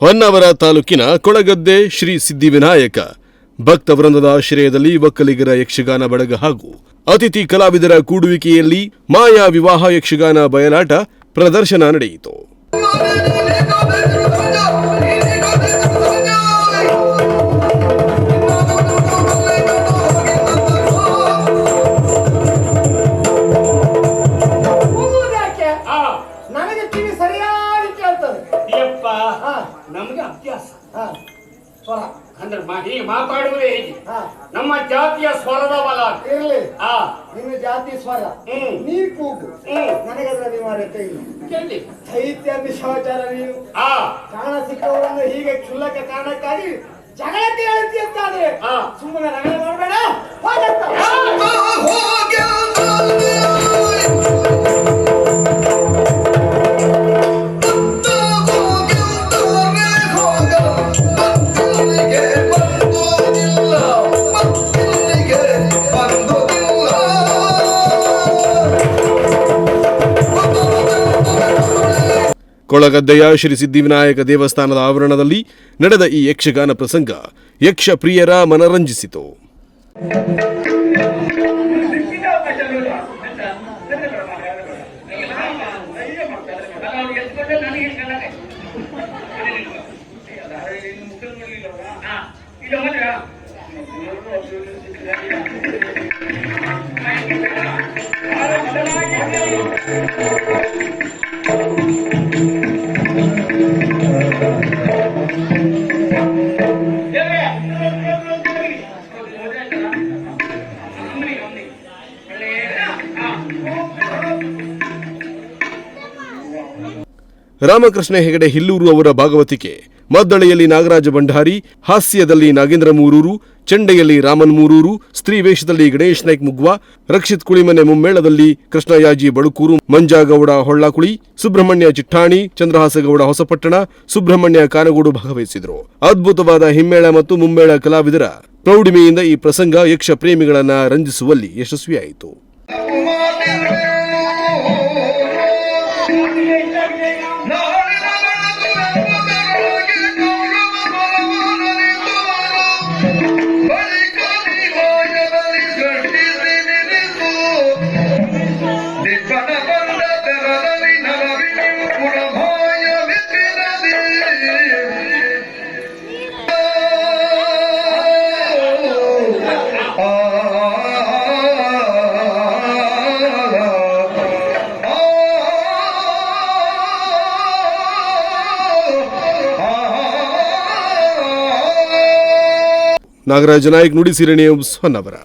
ಹೊನ್ನಾವರ ತಾಲೂಕಿನ ಕೊಳಗದ್ದೆ ಶ್ರೀ ಸಿದ್ಧಿವಿನಾಯಕ ಭಕ್ತವೃಂದದ ಆಶ್ರಯದಲ್ಲಿ ಒಕ್ಕಲಿಗರ ಯಕ್ಷಗಾನ ಬಳಗ ಹಾಗೂ ಅತಿಥಿ ಕಲಾವಿದರ ಕೂಡುವಿಕೆಯಲ್ಲಿ ಮಾಯಾ ವಿವಾಹ ಯಕ್ಷಗಾನ ಬಯಲಾಟ ಪ್ರದರ್ಶನ ನಡೆಯಿತು. ನಮಗೆ ಅಭ್ಯಾಸ ಸ್ವರ ಅಂದ್ರೆ ಹೀಗೆ ಮಾತಾಡುವುದೇ ಹೇಗೆ ನಮ್ಮ ಜಾತಿಯ ಸ್ವರದ ಬಲ ಇರಲಿ. ನಿಮ್ಮ ಜಾತಿ ಸ್ವರ ನೀರು ಕೂಗು ನನಗದ್ರ ನಿವಾರತೆ ಇಲ್ಲ. ಕೇಳಿ ಚೈತ್ಯ ವಿಷಾಚಾರ ನೀನು ಕಾಣ ಸಿಕ್ಕವರನ್ನು ಹೀಗೆ ಕ್ಷುಲ್ಲಕ ಕಾರಣಕ್ಕಾಗಿ ಜಗಳಕ್ಕೆ ಹೇಳ್ತಿ ಅಂತಾದ್ರೆ ಸುಮ್ಮನೆ ರಗಳೆ ಮಾಡಬೇಡ. ಕೊಳಗದ್ದೆಯ ಶ್ರೀ ಸಿದ್ಧಿವಿನಾಯಕ ದೇವಸ್ಥಾನದ ಆವರಣದಲ್ಲಿ ನಡೆದ ಈ ಯಕ್ಷಗಾನ ಪ್ರಸಂಗ ಯಕ್ಷ ಪ್ರಿಯರ ಮನರಂಜಿಸಿತು. ರಾಮಕೃಷ್ಣ ಹೆಗಡೆ ಹಿಲ್ಲೂರು ಅವರ ಭಾಗವತಿಕೆ, ಮದ್ದಳೆಯಲ್ಲಿ ನಾಗರಾಜ ಭಂಡಾರಿ, ಹಾಸ್ಯದಲ್ಲಿ ನಾಗೇಂದ್ರ ಮೂರೂರು, ಚೆಂಡೆಯಲ್ಲಿ ರಾಮನ್ ಮೂರೂರು, ಸ್ತ್ರೀ ವೇಷದಲ್ಲಿ ಗಣೇಶ್ ನಾಯ್ಕ್ ಮುಗ್ವಾ, ರಕ್ಷಿತ್ ಕುಳಿಮನೆ ಮುಮ್ಮೇಳದಲ್ಲಿ ಕೃಷ್ಣಯಾಜಿ ಬಳುಕೂರು, ಮಂಜಾಗೌಡ ಹೊಳ್ಳಾಕುಳಿ, ಸುಬ್ರಹ್ಮಣ್ಯ ಚಿಟ್ಟಾಣಿ, ಚಂದ್ರಹಾಸಗೌಡ ಹೊಸಪಟ್ಟಣ, ಸುಬ್ರಹ್ಮಣ್ಯ ಕಾನಗೋಡು ಭಾಗವಹಿಸಿದರು. ಅದ್ಭುತವಾದ ಹಿಮ್ಮೇಳ ಮತ್ತು ಮುಮ್ಮೇಳ ಕಲಾವಿದರ ಪ್ರೌಢಿಮೆಯಿಂದ ಈ ಪ್ರಸಂಗ ಯಕ್ಷ ಪ್ರೇಮಿಗಳನ್ನ ರಂಜಿಸುವಲ್ಲಿ ಯಶಸ್ವಿಯಾಯಿತು. ನಾಗರಾಜ ನಾಯ್ಕ್, ನುಡಿಸಿರಿ ನ್ಯೂಸ್, ಹೊನ್ನಾವರ.